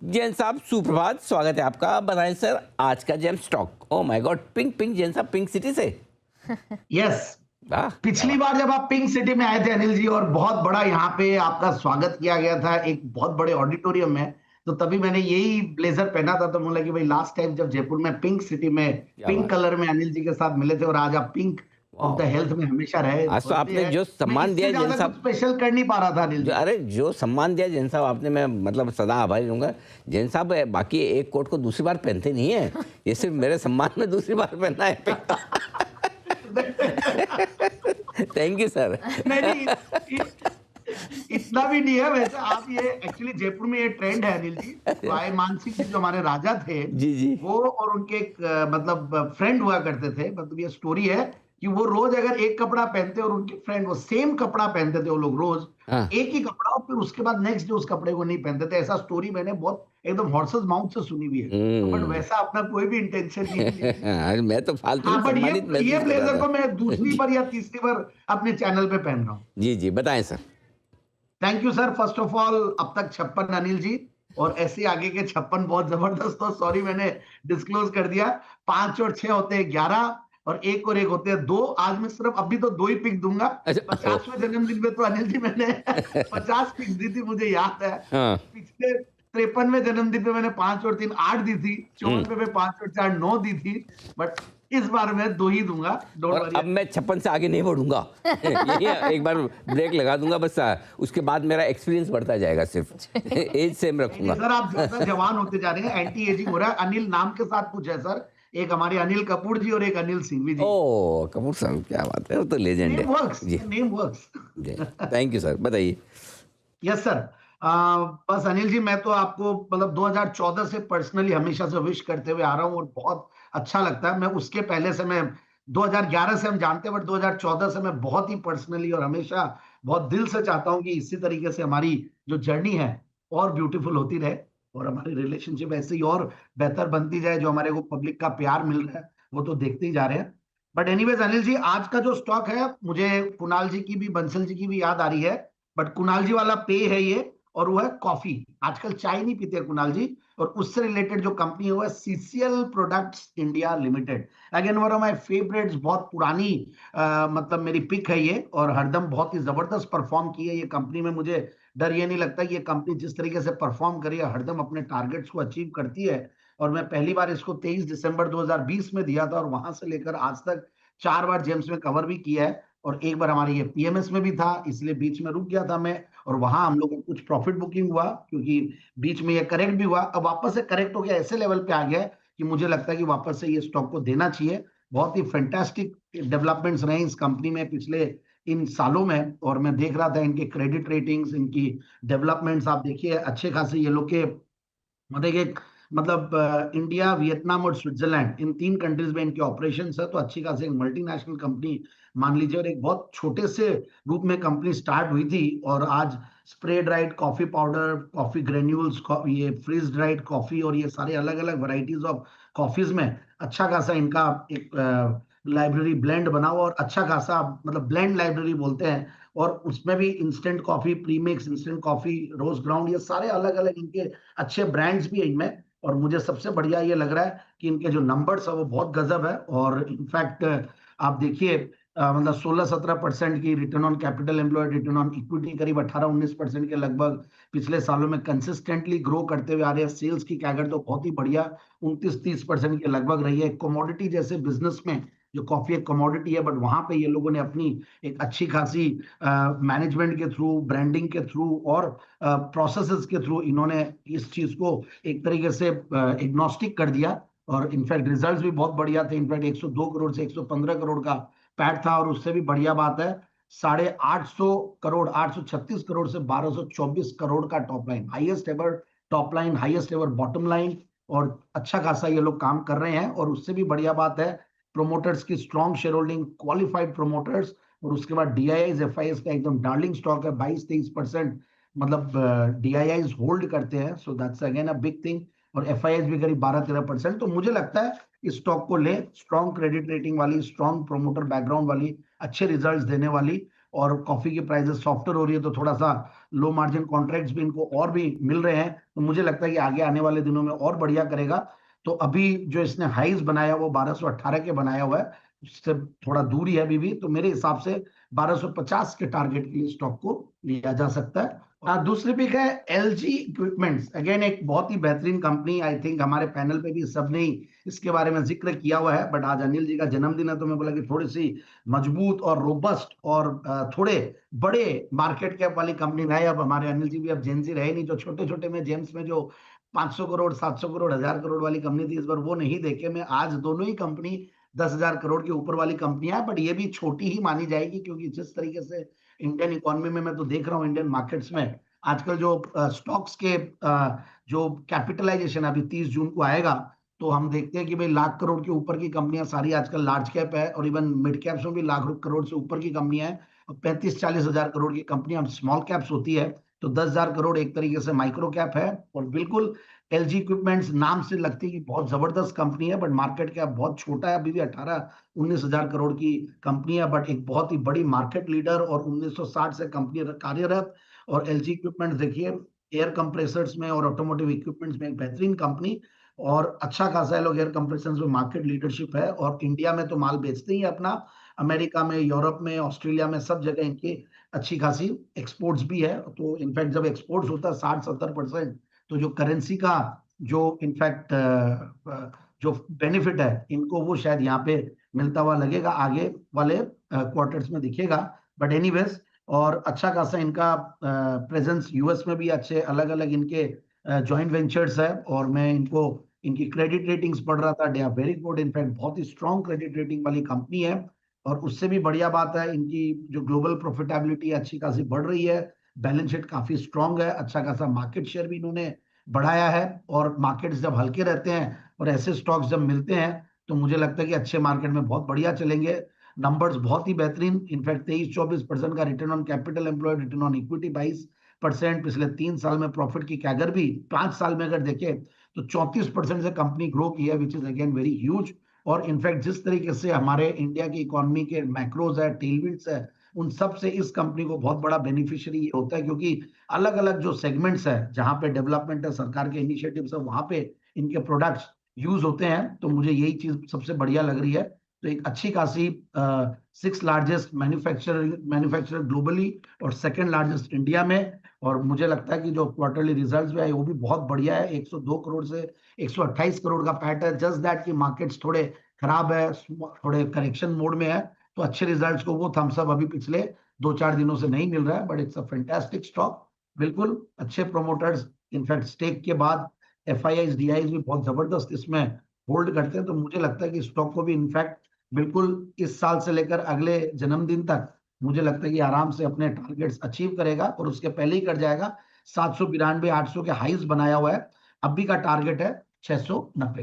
जैन साहब सुप्रभात, स्वागत है आपका। बताएं सर आज का gem stock. Oh my God, pink pink Jain साहब, पिंक सिटी से। यस। वाह, क्या पिछली बात। बार जब आप पिंक सिटी में आए थे अनिल जी, और बहुत बड़ा यहाँ पे आपका स्वागत किया गया था एक बहुत बड़े ऑडिटोरियम में, तो तभी मैंने यही ब्लेजर पहना था। तो मुझे लगा कि भाई लास्ट टाइम जब जयपुर में पिंक सिटी में क्या पिंक बात। कलर में अनिल जी के साथ मिले थे, और आज आप पिंक ऑफ द वाह, हेल्थ में हमेशा रहे। आज तो बर्थडे आपने है, जो मैं सम्मान दिया इससे है जैन ज्यादा कुछ साहब, स्पेशल कर नहीं पा रहा था अनिल जो जी। अरे जो सम्मान दिया जैन साहब आपने, मैं मतलब सदा आभारी रहूंगा। जैन साहब बाकी एक कोट को दूसरी बार पहनते नहीं है, ये सिर्फ मेरे सम्मान में दूसरी बार पहनना है पिंक। Thank you sir. नहीं नहीं, इतना भी नहीं है वैसे। आप ये एक्चुअली जयपुर में ये ट्रेंड है अनिल जी। भाई मानसिंह जी जो हमारे राजा थे, जी जी। वो और उनके एक मतलब फ्रेंड हुआ करते थे। मतलब ये स्टोरी है कि वो रोज अगर एक कपड़ा पहनते और उनके फ्रेंड वो सेम कपड़ा पहनते थे, वो लोग रोज हाँ। एक ही कपड़ा, और फिर उसके बाद नेक्स्ट डे उस कपड़े को नहीं पहनते थे। ऐसा स्टोरी मैंने बहुत एकदम हॉर्सेस माउथ से सुनी हुई है। तो बट हम्म। वैसा अपना कोई भी इंटेंशन नहीं है अनिल जी। मैं तो फालतू में हाँ, बट सम्मानित ये महसूस कर रहा ब्लेजर को मैं था। दूसरी जी बार या तीसरी बार अपने चैनल पे पहन रहा हूँ। जी जी, बताएं sir. Thank you sir, first of all. अब तक 56 अनिल जी, और ऐसे आगे के 56 बहुत जबरदस्त हो। सॉरी मैंने डिस्क्लोज कर दिया। 5 और 6 होते हैं 11, और एक होते हैं 2। आज मैं सिर्फ अभी तो 2 ही पिक दूंगा। अच्छा। ओ। 50वें जन्मदिन पे तो अनिल जी मैंने 50 पिक्स दी थी, मुझे याद है। हाँ। पिछले 53वें जन्मदिन पे मैंने 5 और 3 8 दी थी। हम्म। 54वें पे 5 और 4 9 दी थी। बट इस बार मैं 2 ही दूंगा, डोंट और वरी। अब मैं 56 से आगे नहीं बढ़ूंगा। यही एक बार ब्रेक लगा दूंगा बस। उसके बाद मेरा एक्सपीरियंस बढ़ता जाएगा, सिर्फ एज सेम नहीं नहीं रखूंगा। सर, आप ज्यादा जवान होते जा रहे हैं, एंटी एजिंग हो रहा है। अनिल नाम के साथ कुछ है सर। एक हमारे अनिल कपूर जी और एक अनिल सिंघवी जी। ओ कपूर साहब, क्या बात है, वो तो लेजेंड नेम है। वर्क्स, जी नेम वर्क्स। जी। थैंक यू सर, बताइए। Yes sir. बस अनिल जी, मैं तो आपको मतलब 2014 से पर्सनली हमेशा से विश करते हुए आ रहा हूँ, और बहुत अच्छा लगता है। मैं उसके पहले से, मैं 2011 से हम जानते हैं, बट 2014 से मैं बहुत ही पर्सनली और हमेशा बहुत दिल से चाहता हूँ कि इसी तरीके से हमारी जो जर्नी है और ब्यूटीफुल होती रहे, और हमारी रिलेशनशिप ऐसे ही और बेहतर बनती जाए। जो हमारे को पब्लिक का प्यार मिल रहा है वो तो देखते ही जा रहे हैं। बट एनीवेज अनिल जी, आज का जो स्टॉक है, मुझे कुणाल जी की भी बंसल जी की भी याद आ रही है। बट कुणाल जी वाला पेय है ये, और वो है कॉफी। आजकल चाय नहीं पीते कुणाल जी। और उससे रिलेटेड जो कंपनी है वो है CCL products India limited. Again one of my favourites, बहुत पुरानी मतलब मेरी पिक है ये, और हरदम बहुत ही जबरदस्त परफॉर्म की है ये कंपनी में। मुझे डर ये नहीं लगता कि ये कंपनी जिस तरीके से परफॉर्म करी है, हरदम अपने टारगेट्स को अचीव करती है। और मैं पहली बार इसको 23 दिसंबर 2020 में दिया था, और वहां से लेकर आज तक 4 बार जेम्स में कवर भी किया है। और एक बार हमारे ये पीएमएस में भी था, इसलिए बीच में रुक गया था मैं। और वहां हम लोगों को कुछ प्रॉफिट बुकिंग हुआ, क्योंकि बीच में ये करेक्ट भी हुआ। अब वापस से करेक्ट हो गया, ऐसे लेवल पे आ गया है कि मुझे लगता है कि वापस से ये स्टॉक को देना चाहिए। बहुत ही फैंटास्टिक डेवलपमेंट्स रहे इस कंपनी में पिछले इन सालों में। और मैं देख रहा था इनके क्रेडिट रेटिंग्स, इनकी डेवलपमेंट्स, आप देखिए अच्छे खासे ये लोग के मतलब एक मतलब इंडिया, वियतनाम और स्विट्जरलैंड, इन 3 कंट्रीज में इनके ऑपरेशन है। तो अच्छी खासी एक मल्टीनेशनल कंपनी मान लीजिए। और एक बहुत छोटे से रूप में कंपनी स्टार्ट हुई थी, और आज spray dried coffee powder, coffee granules, ये फ्रीज ड्राइड कॉफी, और ये सारे अलग अलग वैरायटीज ऑफ कॉफीज में अच्छा खासा इनका एक लाइब्रेरी ब्लेंड बना हुआ, और अच्छा खासा मतलब ब्लेंड लाइब्रेरी बोलते हैं। और उसमें भी instant coffee, premix, instant coffee, roast ground, ये सारे अलग अलग इनके अच्छे ब्रांड्स भी है इनमें। और मुझे सबसे बढ़िया ये लग रहा है कि इनके जो नंबर्स है वो बहुत गजब है। और इनफैक्ट आप देखिए मतलब 16-17% की return on capital employed, return on equity करीब 18-19% के लगभग पिछले सालों में कंसिस्टेंटली ग्रो करते हुए आ रहे हैं। सेल्स की कैगर तो बहुत ही बढ़िया 29-30% के लगभग रही है। कमोडिटी जैसे बिजनेस में, जो कॉफी एक कमोडिटी है, बट वहां पे ये लोगों ने अपनी एक अच्छी खासी मैनेजमेंट के थ्रू, ब्रांडिंग के थ्रू और प्रोसेसेस के थ्रू इन्होंने इस चीज को एक तरीके से एग्नोस्टिक कर दिया। और इनफैक्ट रिजल्ट्स भी बहुत बढ़िया थे। इनफैक्ट 102 करोड़ से 115 करोड़ का पैट था। और उससे भी बढ़िया बात है, 850 करोड़, 836 करोड़ से 1224 करोड़ का top line, highest ever top line, highest ever bottom line. और अच्छा खासा ये लोग काम कर रहे हैं। और उससे भी बढ़िया बात है, प्रोमोटर्स की strong share holding, qualified promoters. और उसके बाद डीआईआईज, एफआईएस का एकदम डार्लिंग स्टॉक है, 22-23% मतलब डीआईआईज होल्ड करते हैं। So that's again a big thing. और एफआईएस भी करीब 12-13%। तो मुझे लगता है इस स्टॉक को ले, स्ट्रॉन्ग क्रेडिट रेटिंग वाली, स्ट्रॉन्ग प्रोमोटर बैकग्राउंड वाली, अच्छे रिजल्ट्स देने वाली। और कॉफी की प्राइसेस सॉफ्टर हो रही है, तो थोड़ा सा लो मार्जिन कॉन्ट्रैक्ट्स भी इनको और भी मिल रहे हैं, तो मुझे लगता है कि आगे आने वाले दिनों में और बढ़िया करेगा। तो अभी जो इसने हाईज बनाया वो 1218 के बनाया हुआ है, उससे थोड़ा दूर ही है अभी भी, तो मेरे हिसाब से 1250 के टारगेट के लिए स्टॉक को लिया जा सकता है। दूसरी पिक है एलजी इक्विपमेंट्स, अगेन एक बहुत ही बेहतरीन कंपनी, आई थिंक हमारे पैनल पे भी सबने ही इसके बारे में जिक्र किया हुआ है, बट आज अनिल जी का जन्मदिन है तो मैं बोला कि थोड़ी सी मजबूत और रोबस्ट और थोड़े बड़े मार्केट कैप वाली कंपनी है। अब हमारे अनिल जी भी अब जेंजी रहे नहीं, जो छोटे छोटे में जेम्स में जो 500 करोड़ 700 करोड़ 1000 करोड़ वाली कंपनी थी, इस बार वो नहीं देखे मैं, आज दोनों ही कंपनी 10,000 करोड़ के ऊपर वाली कंपनियां हैं, बट ये भी छोटी ही मानी जाएगी, क्योंकि जिस तरीके से इंडियन इकोनॉमी में मैं तो देख रहा हूँ, इंडियन मार्केट्स में आजकल जो स्टॉक्स के जो कैपिटलाइजेशन अभी 30 जून को आएगा, तो हम देखते हैं कि भाई लाख करोड़ के ऊपर की कंपनियां सारी आजकल लार्ज कैप है, और इवन मिड कैप्स में भी लाख करोड़ से ऊपर की कंपनियां हैं, और 35-40 हजार करोड़ की कंपनियां स्मॉल कैप्स होती है, तो 10,000 करोड़ एक तरीके से माइक्रो कैप है। और बिल्कुल एलजी इक्विपमेंट्स नाम से लगती है कि बहुत जबरदस्त कंपनी है, बट मार्केट कैप बहुत छोटा है, अभी भी 18-19 हजार करोड़ की कंपनी है, बट एक बहुत ही बड़ी मार्केट लीडर, और 1960 से कंपनी कार्यरत। और एलजी इक्विपमेंट्स देखिए, एयर कंप्रेसर्स में और ऑटोमोटिव इक्विपमेंट्स में एक बेहतरीन कंपनी, और अच्छा खासा है लोग एयर कंप्रेसर्स में मार्केट लीडरशिप है, और इंडिया में तो माल बेचते ही है अपना, अमेरिका में, यूरोप में, ऑस्ट्रेलिया में, सब जगह इनकी अच्छी खासी एक्सपोर्ट्स भी है। तो इनफैक्ट जब एक्सपोर्ट्स होता है 60-70%, तो जो करेंसी का जो इनफैक्ट जो बेनिफिट है इनको, वो शायद यहाँ पे मिलता हुआ लगेगा, आगे वाले क्वार्टर्स में दिखेगा। बट एनीवेज, और अच्छा खासा इनका प्रेजेंस यूएस में भी, अच्छे अलग अलग इनके जॉइंट वेंचर्स है, और मैं इनको इनकी क्रेडिट रेटिंग्स पढ़ रहा था, they are very good, in fact बहुत ही स्ट्रॉन्ग क्रेडिट रेटिंग वाली कंपनी है। और उससे भी बढ़िया बात है, इनकी जो ग्लोबल प्रॉफिटेबिलिटी अच्छी खासी बढ़ रही है, बैलेंस शीट काफी स्ट्रांग है, अच्छा खासा मार्केट शेयर भी इन्होंने बढ़ाया है। और मार्केट्स जब हल्के रहते हैं और ऐसे स्टॉक्स जब मिलते हैं, तो मुझे लगता है कि अच्छे मार्केट में बहुत बढ़िया चलेंगे। नंबर्स बहुत ही बेहतरीन, इनफैक्ट 23-24% का return on capital employed, return on equity 22%, पिछले 3 साल में प्रॉफिट की कैगर भी 5 साल में अगर देखें तो 34% से कंपनी ग्रो की है, which is again very huge. और इनफैक्ट जिस तरीके से हमारे इंडिया की इकोनॉमी के मैक्रोज है, टेलविंड्स है, उन सब से इस कंपनी को बहुत बड़ा बेनिफिशियरी होता है, क्योंकि अलग अलग जो सेगमेंट्स है जहां पे डेवलपमेंट है, सरकार के इनिशिएटिव्स है, वहां पे इनके प्रोडक्ट्स यूज होते हैं, तो मुझे यही चीज सबसे बढ़िया लग रही है। तो एक अच्छी खासी 6th लार्जेस्ट मैन्युफैक्चरर ग्लोबली, और 2nd लार्जेस्ट इंडिया में। और मुझे लगता है कि जो क्वार्टरली रिजल्ट्स भी आए वो भी बहुत बढ़िया है, 102 करोड़ से 128 करोड़ का पैट है, जस्ट दैट कि मार्केट्स थोड़े खराब है, थोड़े करेक्शन मोड में है, तो अच्छे रिजल्ट्स को वो थम्स अप अभी पिछले 2-4 दिनों से नहीं मिल रहा है, but it's a fantastic stock. बिल्कुल अच्छे प्रोमोटर्स, इनफैक्ट स्टेक के बाद एफआईआईज डीआईज भी बहुत जबरदस्त इसमें होल्ड करते हैं, तो मुझे लगता है कि स्टॉक को भी इनफैक्ट बिल्कुल इस साल से लेकर अगले जन्मदिन तक मुझे लगता है कि आराम से अपने टारगेट्स अचीव करेगा, और उसके पहले ही कर जाएगा। 792 800 के हाईज बनाया हुआ है, अभी का टारगेट है 690 का।